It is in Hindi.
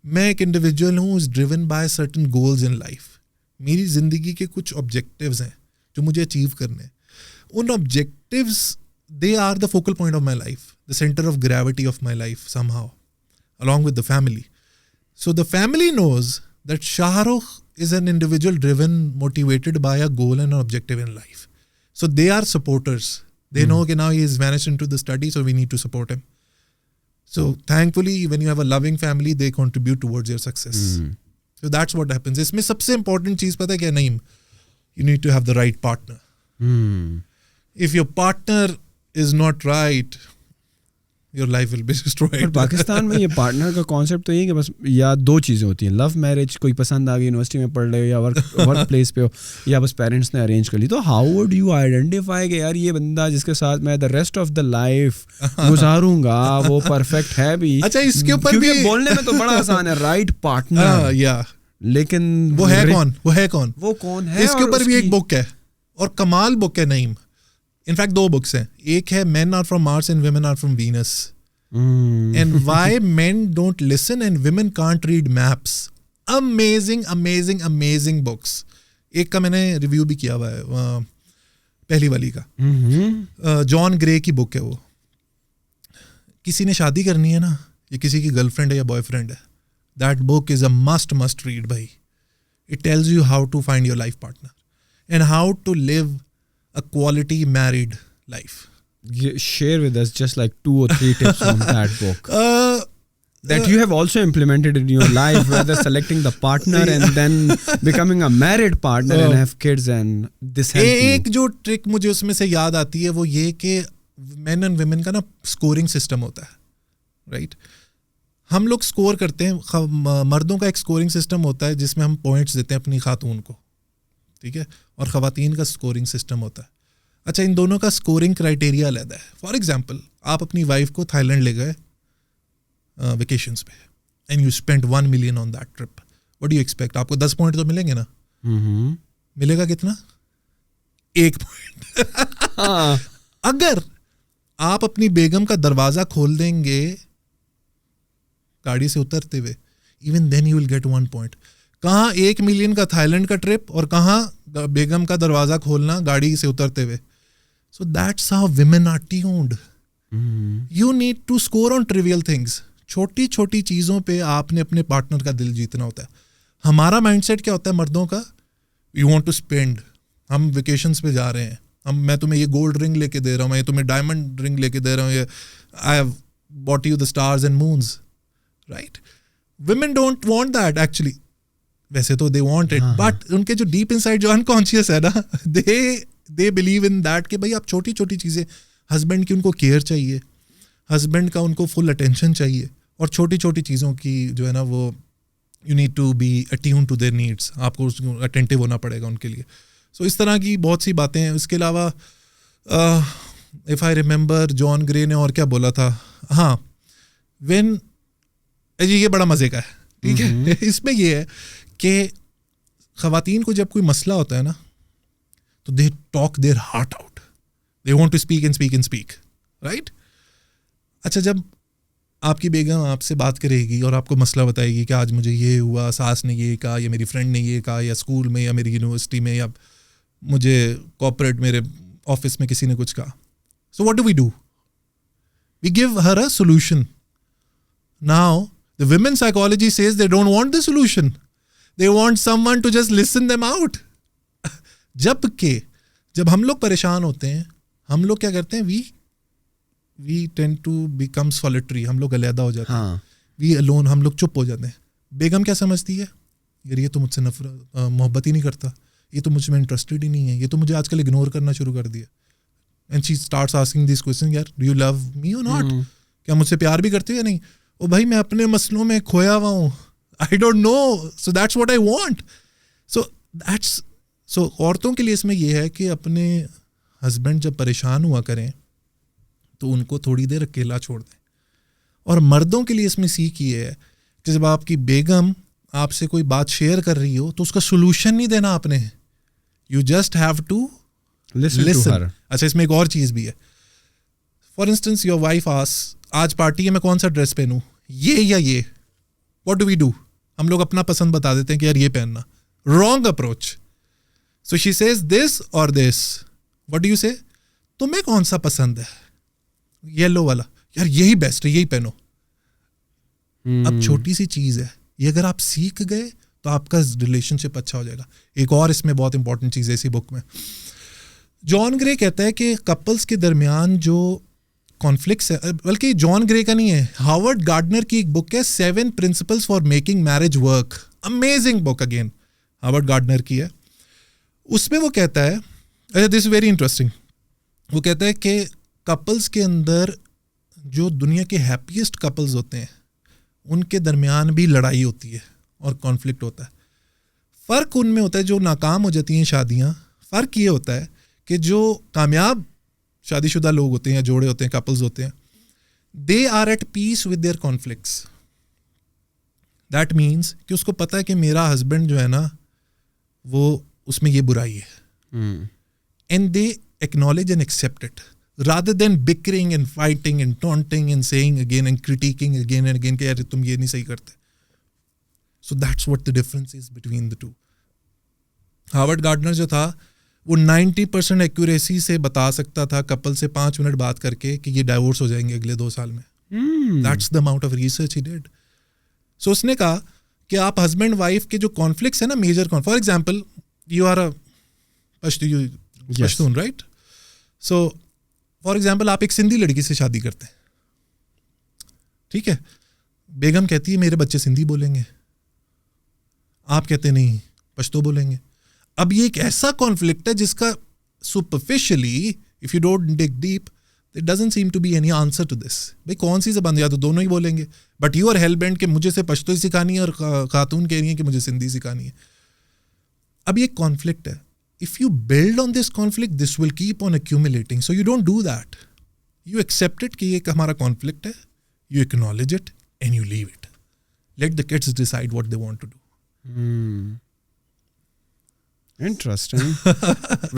मैं एक इंडिविजुअल हूँ is driven by certain goals in life. मेरी ज़िंदगी के कुछ ऑब्जेक्टिव्स हैं जो मुझे अचीव करने हैं. उन objectives they are the focal point of my life, the centre of gravity of my life somehow, along with the family. So the family knows that Shahrukh is an individual driven, motivated by a goal and an objective in life. So they are supporters. They know that now he has vanished into the study, so we need to support him. So thankfully, when you have a loving family, they contribute towards your success. So that's what happens. इसमें सबसे important चीज़ पता है क्या नहीं? You need to have the right partner. If your partner is not right, your life will be destroyed. पर पाकिस्तान में ये पार्टनर का कॉन्सेप्ट तो ये है कि बस या दो चीज़ें होती हैं, लव मैरिज, कोई पसंद आ गई, यूनिवर्सिटी में पढ़ रहे हो या वर्क प्लेस पे हो, या बस पेरेंट्स ने अरेंज कर ली. तो हाउ वुड यू आइडेंटिफाई कि यार ये बंदा जिसके साथ मैं the rest of the life गुजारूंगा वो परफेक्ट है भी? अच्छा, इसके ऊपर भी बोलने में तो बड़ा आसान है, राइट पार्टनर, लेकिन वो है कौन? वो कौन है? इसके ऊपर भी एक बुक है और कमाल बुक है नईम. इनफैक्ट 2 बुक्स हैं. एक है Men Are From Mars and Women Are From Venus. And why men don't listen and women can't read maps. Amazing books. एक का मैंने रिव्यू भी किया हुआ है, पहली वाली का. जॉन ग्रे की बुक है वो. किसी ने शादी करनी है ना, ये किसी की गर्लफ्रेंड है या बॉयफ्रेंड है, that book is a must read भाई. It tells you how to find your life partner and how to live a quality married life. Share with us just like 2 or 3 tips from that book that you have also implemented in your life, whether selecting the partner and then becoming a married partner and have kids and this help you. एक जो ट्रिक मुझे उसमें से याद आती है वो ये कि men and women का ना स्कोरिंग सिस्टम होता है, राइट? हम लोग स्कोर करते हैं, मर्दों का एक स्कोरिंग सिस्टम होता है जिसमें हम पॉइंट्स देते हैं अपनी खातून को, ठीक है, और ख़वातीन का स्कोरिंग सिस्टम होता है. अच्छा, इन दोनों का स्कोरिंग क्राइटेरिया अलग है. फॉर एग्जांपल, आप अपनी वाइफ को थाईलैंड ले गए वेकेशंस पे and you spent 1 million on that trip. What do you expect? आपको 10 पॉइंट तो मिलेंगे ना? मिलेगा कितना? 1 पॉइंट. अगर आप अपनी बेगम का दरवाज़ा खोल देंगे गाड़ी से उतरते हुए, even then you will get 1 point. कहाँ 1 million का थाईलैंड का ट्रिप और कहाँ बेगम का दरवाज़ा खोलना गाड़ी से उतरते हुए. So that's how women are tuned. You need to score on trivial things. छोटी छोटी चीज़ों पे आपने अपने पार्टनर का दिल जीतना होता है. हमारा माइंडसेट क्या होता है मर्दों का? You want to spend. हम वेकेशंस पे जा रहे हैं, मैं तुम्हें ये गोल्ड रिंग लेके दे रहा हूँ, मैं तुम्हें डायमंड रिंग लेके दे रहा हूँ, ये I have bought you the stars and moons, right? Women don't want that actually. वैसे तो दे वांट इट, बट उनके जो डीप इनसाइड जो अनकॉन्शियस है ना, दे बिलीव इन दैट कि भाई आप छोटी छोटी चीज़ें, हस्बैंड की उनको केयर चाहिए, हस्बैंड का उनको फुल अटेंशन चाहिए, और छोटी छोटी चीज़ों की जो है ना वो you need to be attune to their needs. आपको अटेंटिव होना पड़ेगा उनके लिए. सो इस तरह की बहुत सी बातें हैं. उसके अलावा if I remember John grey ने और क्या बोला था, हाँ, व्हेन, ये बड़ा मज़े का है, ठीक है. इसमें ये है कि ख़वातीन को जब कोई मसला होता है ना, तो they talk their heart out. They want to speak and speak and speak, right? अच्छा, जब आपकी बेगम आपसे बात करेगी और आपको मसला बताएगी कि आज मुझे ये हुआ, सास ने ये कहा, या मेरी फ्रेंड ने ये कहा, या स्कूल में, या मेरी यूनिवर्सिटी में, या मुझे कॉर्पोरेट मेरे ऑफिस में किसी ने कुछ कहा. So what do? We give her a solution. Now the women psychology says they don't want the solution. They want someone to just listen them out. जब हम लोग परेशान होते हैं, हम लोग क्या करते हैं? we tend to become solitary. हम लोग अलहदा हो जाते हैं. We alone, हम लोग चुप हो जाते हैं. बेगम क्या समझती है? यार ये तो मुझसे नफरत, मोहब्बत ही नहीं करता, ये तो मुझ में इंटरेस्टेड ही नहीं है, ये तो मुझे आजकल इग्नोर करना शुरू कर दिया. And she starts asking these questions, यार do you love me or not? क्या मुझसे प्यार भी करते हो या नहीं? ओ भाई, मैं अपने मसलों में खोया हुआ हूँ. I don't know. So that's what I want. So औरतों के लिए इसमें यह है कि अपने हस्बैंड जब परेशान हुआ करें तो उनको थोड़ी देर अकेला छोड़ दें. और मर्दों के लिए इसमें सीख ये है कि जब आपकी बेगम आपसे कोई बात शेयर कर रही हो तो उसका सोल्यूशन नहीं देना आपने. You just have to listen to her. अच्छा, इसमें एक और चीज़ भी है. For instance, your wife asks, आज पार्टी है, मैं कौन सा ड्रेस पहनूं, ये या ये? What do we do? हम लोग अपना पसंद बता देते हैं कि यार ये पहनना. Wrong approach. So she says this और दिस. व्हाट डू यू से? तुम्हें कौन सा पसंद है? येलो वाला. यार यही बेस्ट है, यही पहनो. अब छोटी सी चीज है ये, अगर आप सीख गए तो आपका रिलेशनशिप अच्छा हो जाएगा. एक और इसमें बहुत इंपॉर्टेंट चीज है इसी बुक में. जॉन ग्रे कहता है कि कपल्स के दरमियान जो कॉन्फ्लिक्ट्स है, बल्कि जॉन ग्रे का नहीं है, हावर्ड गार्डनर की एक बुक है 7 principles for making marriage work. Amazing book, again Howard Gardner की है. उसमें वो कहता है, अच्छा दिस वेरी इंटरेस्टिंग, वो कहता है कि कपल्स के अंदर जो दुनिया के हैप्पीएस्ट कपल्स होते हैं उनके दरमियान भी लड़ाई होती है और कॉन्फ्लिक्ट होता है. फ़र्क उनमें होता है जो नाकाम हो जाती हैं शादियाँ. फ़र्क ये होता है कि जो कामयाब शादीशुदा लोग होते हैं, जोड़े होते हैं, कपल्स होते हैं, they are at peace with their conflicts. That means कि उसको पता है कि मेरा हस्बैंड जो है ना वो उसमें ये बुराई है, and they acknowledge and accept it rather than bickering and fighting and taunting and saying again and critiquing again and again कि यार तुम ये नहीं सही करते. So that's what the difference is between the two. Howard Gardner जो था वो 90% एक्यूरेसी से बता सकता था कपल से 5 मिनट बात करके कि ये डाइवोर्स हो जाएंगे अगले 2 साल में. That's the amount of research he did. So उसने कहा कि आप हस्बैंड वाइफ के जो कॉन्फ्लिक्ट्स है ना, major for example you are a Pashtun, right? So for example आप एक सिंधी लड़की से शादी करते हैं, ठीक है? बेगम कहती है मेरे बच्चे सिंधी बोलेंगे, आप कहते नहीं पश्तो बोलेंगे. अब ये एक ऐसा कॉन्फ्लिक्ट है जिसका superficially if you don't dig deep it doesn't seem to be any answer to this. भाई कौन सी जबान, या तो दोनों ही बोलेंगे, but you are hell bent कि मुझे से पश्तो ही सिखानी है और खातून कह रही है कि मुझे सिंधी सिखानी है. अब ये कॉन्फ्लिक्ट है. If you build on this conflict, this will keep on accumulating. So you don't do that. You accept it कि ये हमारा conflict है, you acknowledge it and you leave it. Let the kids decide what they want to do. Interesting.